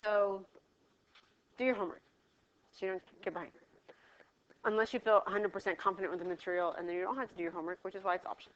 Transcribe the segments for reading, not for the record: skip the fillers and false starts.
So do your homework so you don't get behind. Unless you feel 100% confident with the material, and then you don't have to do your homework, which is why it's optional.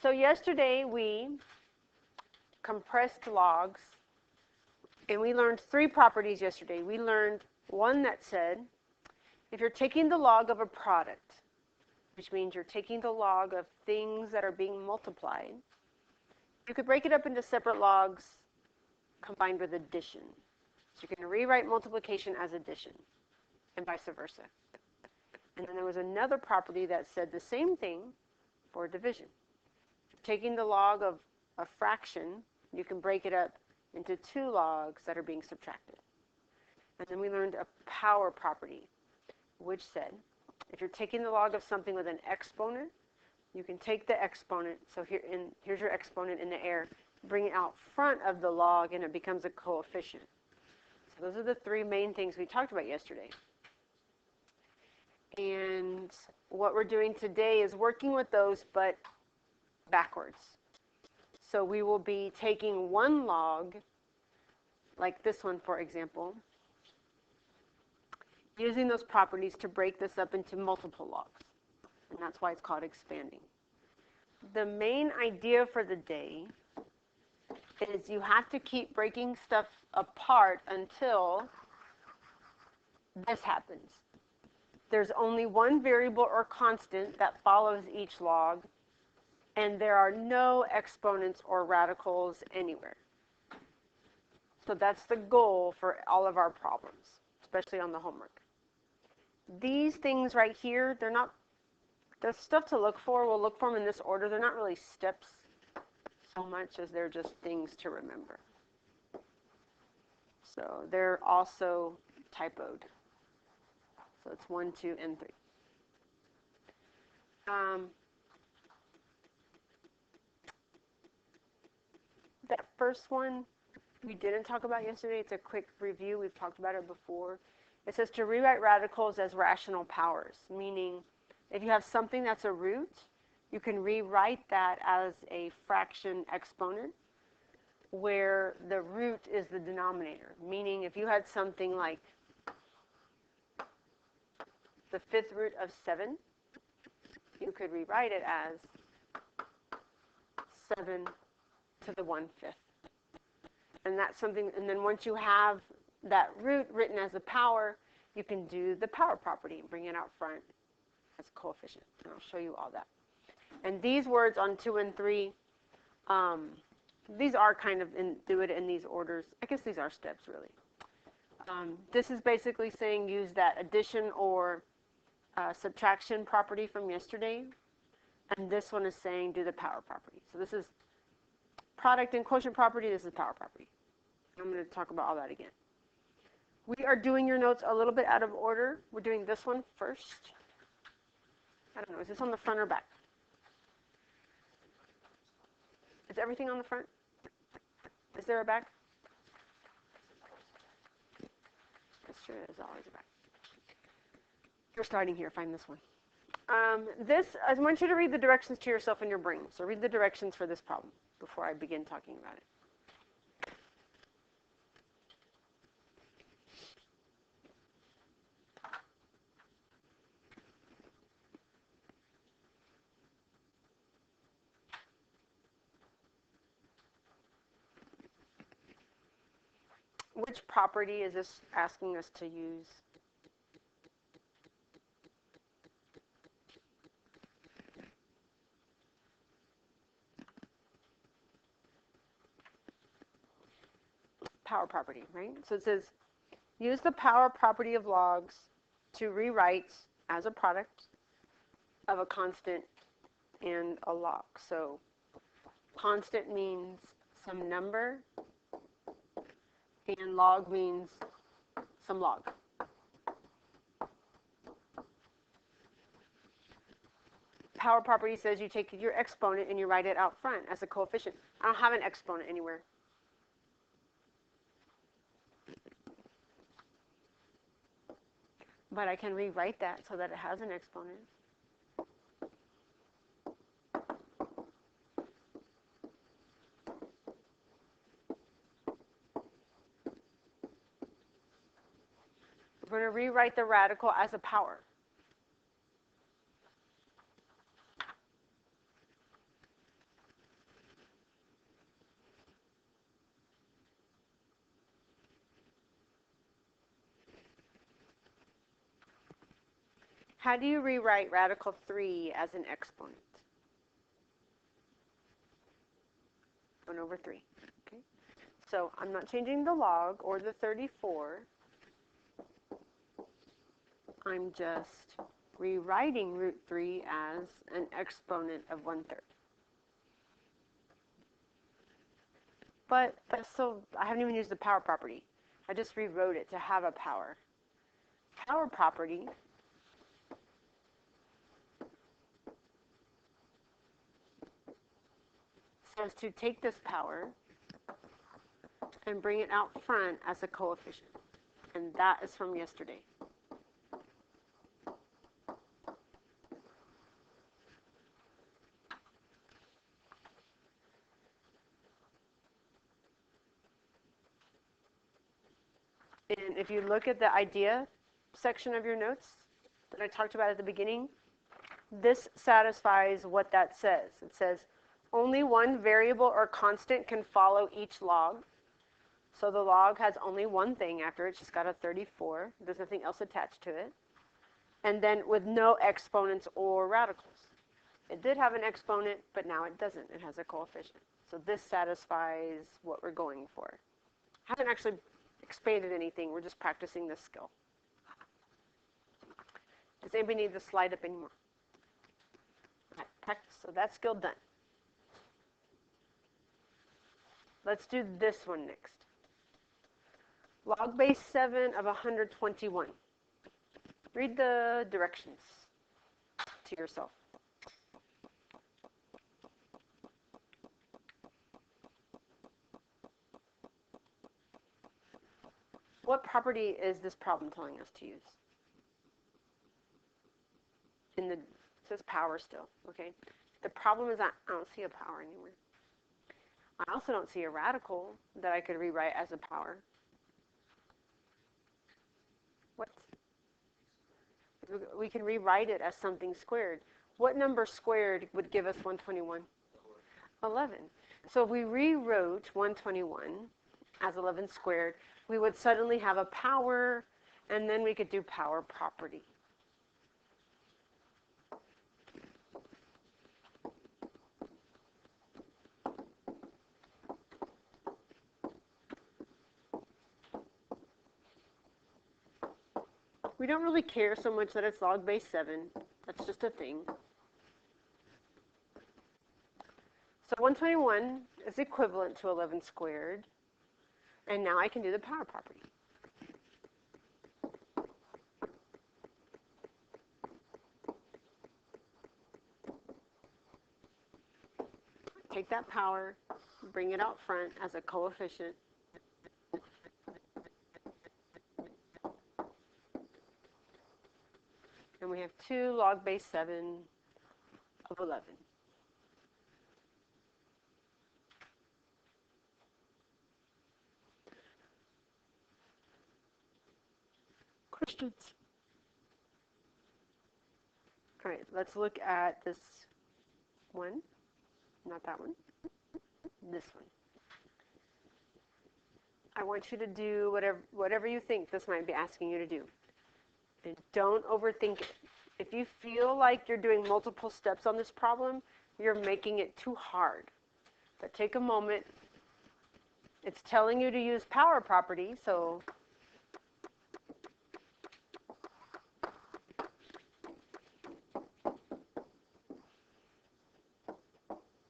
So yesterday we compressed logs, and we learned 3 properties yesterday. We learned one that said, if you're taking the log of a product, which means you're taking the log of things that are being multiplied, you could break it up into separate logs combined with addition. So you can rewrite multiplication as addition, and vice versa. And then there was another property that said the same thing for division. Taking the log of a fraction, you can break it up into 2 logs that are being subtracted. And then we learned a power property, which said, if you're taking the log of something with an exponent, you can take the exponent, so here's your exponent in the air, bring it out front of the log, and it becomes a coefficient. So those are the 3 main things we talked about yesterday. And what we're doing today is working with those, but backwards. So we will be taking one log, like this one, for example, using those properties to break this up into multiple logs. And that's why it's called expanding. The main idea for the day is you have to keep breaking stuff apart until this happens. There's only one variable or constant that follows each log, and there are no exponents or radicals anywhere. So that's the goal for all of our problems, especially on the homework. These things right here, they're not, the stuff to look for, we'll look for them in this order. They're not really steps so much as they're just things to remember. So they're also typoed. So it's 1, 2, and 3. That first one we didn't talk about yesterday. It's a quick review. We've talked about it before. It says to rewrite radicals as rational powers, meaning if you have something that's a root, you can rewrite that as a fraction exponent where the root is the denominator, meaning if you had something like the 5th root of 7, you could rewrite it as 7 to the 1/5. And that's something, and then once you have that root written as a power, you can do the power property and bring it out front as a coefficient. And I'll show you all that. And these words on 2 and 3, these are kind of, do it in these orders. I guess these are steps, really. This is basically saying use that addition or subtraction property from yesterday. And this one is saying do the power property. So this is product and quotient property. This is power property. I'm going to talk about all that again. We are doing your notes a little bit out of order. We're doing this one first. I don't know, is this on the front or back? Is everything on the front? Is there a back? Sure is always a back. You're starting here, find this one. I want you to read the directions to yourself in your brain. So read the directions for this problem before I begin talking about it. Which property is this asking us to use? Power property, right? So it says, use the power property of logs to rewrite as a product of a constant and a log. So constant means some number, and log means some log. Power property says you take your exponent and you write it out front as a coefficient. I don't have an exponent anywhere. But I can rewrite that so that it has an exponent. We're going to rewrite the radical as a power. How do you rewrite radical 3 as an exponent? 1 over 3. Okay. So I'm not changing the log or the 34. I'm just rewriting root 3 as an exponent of 1/3. But so I haven't even used the power property. I just rewrote it to have a power. Power property says to take this power and bring it out front as a coefficient. And that is from yesterday. And if you look at the idea section of your notes that I talked about at the beginning, this satisfies what that says. It says only one variable or constant can follow each log. So the log has only one thing after it. It's just got a 34. There's nothing else attached to it. And then with no exponents or radicals. It did have an exponent, but now it doesn't. It has a coefficient. So this satisfies what we're going for. Haven't actually expanded anything. We're just practicing this skill. Does anybody need the slide up anymore? All right, practice. So that skill done. Let's do this one next. Log base 7 of 121. Read the directions to yourself. What property is this problem telling us to use? It says power still, okay? The problem is I don't see a power anywhere. I also don't see a radical that I could rewrite as a power. What? We can rewrite it as something squared. What number squared would give us 121? 11. So if we rewrote 121 as 11 squared, we would suddenly have a power, and then we could do power property. We don't really care so much that it's log base 7. That's just a thing. So 121 is equivalent to 11 squared. And now I can do the power property. Take that power, bring it out front as a coefficient. And we have 2 log base 7 of 11. Questions? All right, let's look at this one. Not that one. This one. I want you to do whatever you think this might be asking you to do. And don't overthink it. If you feel like you're doing multiple steps on this problem, you're making it too hard. But take a moment. It's telling you to use power property, so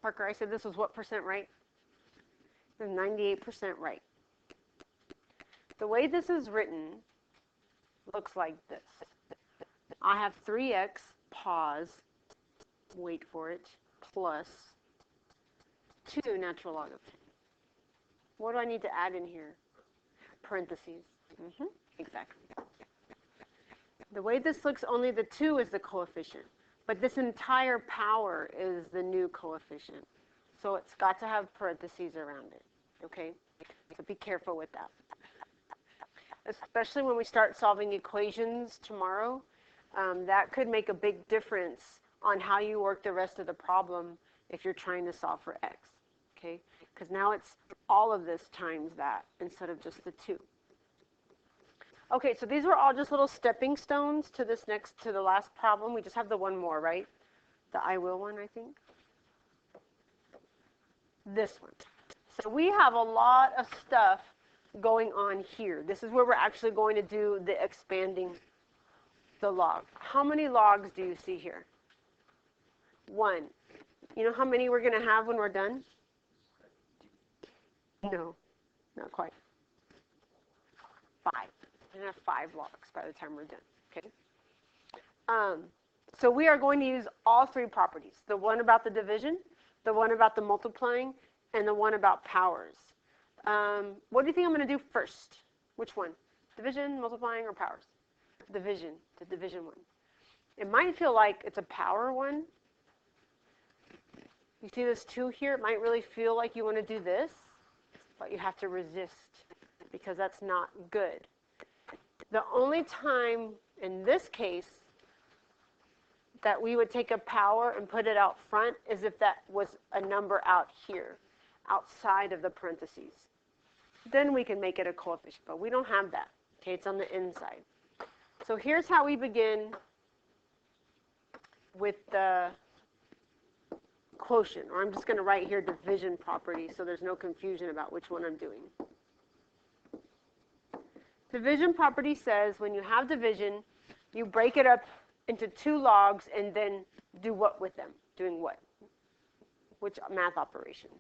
Parker, I said this was what percent right? It's 98% right. The way this is written looks like this. I have 3x, pause, wait for it, plus 2 natural log of 10. What do I need to add in here? Parentheses. Exactly. The way this looks, only the 2 is the coefficient. But this entire power is the new coefficient. So it's got to have parentheses around it. Okay? So be careful with that. especially when we start solving equations tomorrow. That could make a big difference on how you work the rest of the problem if you're trying to solve for x, okay? Because now it's all of this times that instead of just the 2. Okay, so these were all just little stepping stones to the last problem. We just have the one more, right? The I will one, I think. This one. So we have a lot of stuff going on here. This is where we're actually going to do the expanding the log. How many logs do you see here? 1. You know how many we're going to have when we're done? No, not quite. 5. We're going to have 5 logs by the time we're done, okay? So we are going to use all 3 properties. The one about the division, the one about the multiplying, and the one about powers. What do you think I'm going to do first? Which one? Division, multiplying, or powers? Division, the division one. It might feel like it's a power one. You see this 2 here? It might really feel like you want to do this, but you have to resist because that's not good. The only time in this case that we would take a power and put it out front is if that was a number out here, outside of the parentheses. Then we can make it a coefficient, but we don't have that. Okay, it's on the inside. So here's how we begin with the quotient, or I'm just going to write here division property so there's no confusion about which one I'm doing. Division property says when you have division, you break it up into 2 logs and then do what with them? Doing what? Which math operation?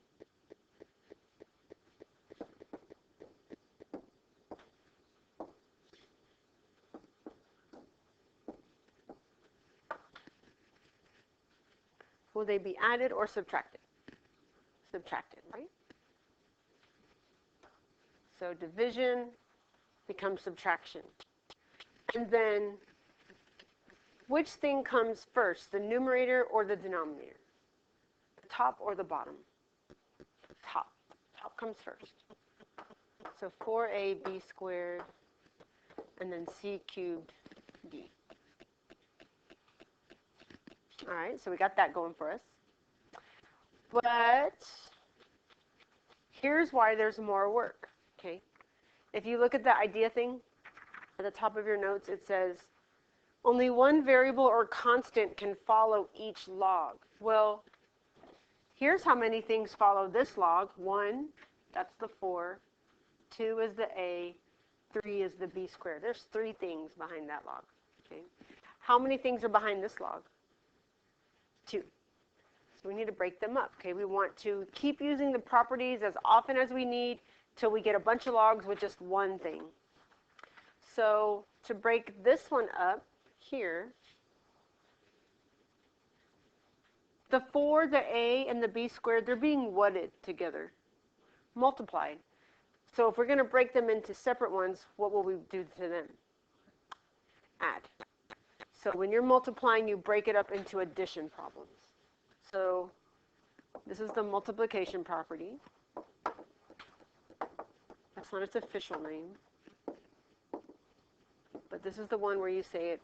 Will they be added or subtracted? Subtracted, right? So division becomes subtraction. And then which thing comes first, the numerator or the denominator? The top or the bottom? Top. Top comes first. So 4ab squared and then c cubed d. All right, so we got that going for us. But here's why there's more work, okay? If you look at the idea thing at the top of your notes, it says, only one variable or constant can follow each log. Well, here's how many things follow this log. 1, that's the 4. 2 is the a. 3 is the b squared. There's 3 things behind that log, okay? How many things are behind this log? 2. So we need to break them up, okay? We want to keep using the properties as often as we need till we get a bunch of logs with just one thing. So to break this one up here, the 4, the a, and the b squared, they're being whatted together, multiplied. So if we're going to break them into separate ones, what will we do to them? Add. So when you're multiplying, you break it up into addition problems. So this is the multiplication property. That's not its official name. But this is the one where you say it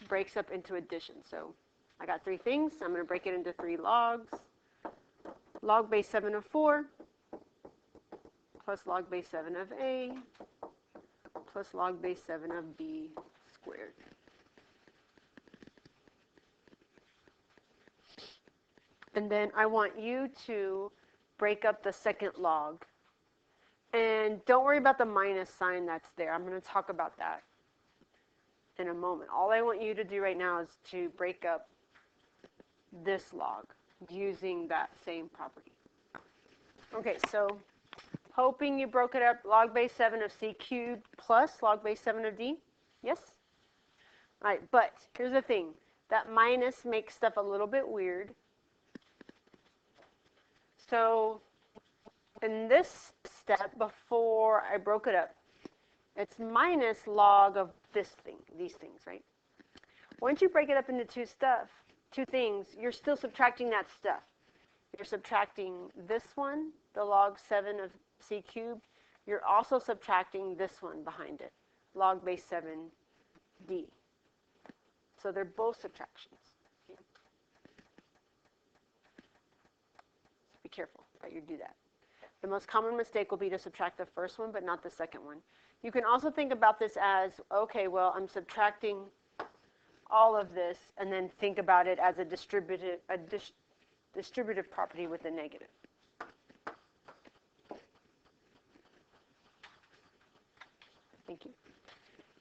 breaks up into addition. So I got 3 things. I'm going to break it into 3 logs. Log base 7 of 4 plus log base 7 of a plus log base 7 of b squared. And then I want you to break up the second log. And don't worry about the minus sign that's there. I'm going to talk about that in a moment. All I want you to do right now is to break up this log using that same property. Okay, so hoping you broke it up, log base 7 of c cubed plus log base 7 of d. Yes? All right, but here's the thing. That minus makes stuff a little bit weird. So in this step, before I broke it up, it's minus log of this thing, these things, right? Once you break it up into 2 things, you're still subtracting that stuff. You're subtracting this one, the log 7 of c cubed. You're also subtracting this one behind it, log base 7d. So they're both subtractions. Okay. So be careful that you do that. The most common mistake will be to subtract the first one, but not the second one. You can also think about this as, okay, well, I'm subtracting all of this, and then think about it as a distributive property with a negative. Thank you.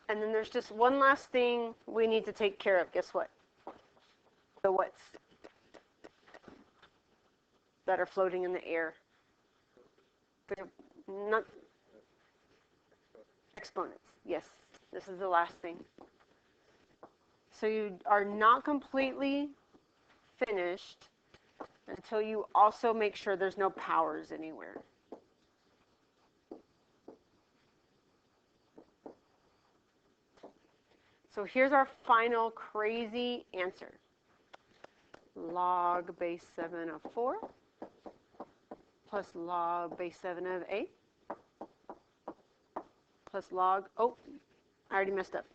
And then there's just one last thing we need to take care of. Guess what? The what's that are floating in the air. They're not exponents. Yes, this is the last thing. So you are not completely finished until you also make sure there's no powers anywhere. So here's our final crazy answer. Log base 7 of 4 plus log base 7 of 8 plus log, oh, I already messed up.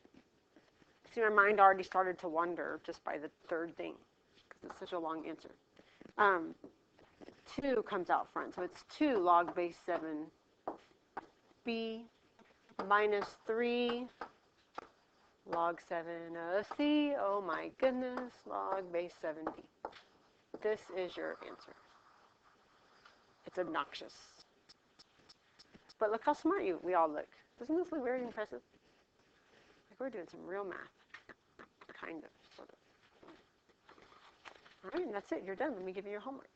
See, my mind already started to wander just by the third thing because it's such a long answer. 2 comes out front, so it's 2 log base 7b minus 3 log 7 of c, oh my goodness, log base 7d. This is your answer. It's obnoxious. But look how smart we all look. Doesn't this look very impressive? Like we're doing some real math. Kind of, sort of. All right, and that's it. You're done. Let me give you your homework.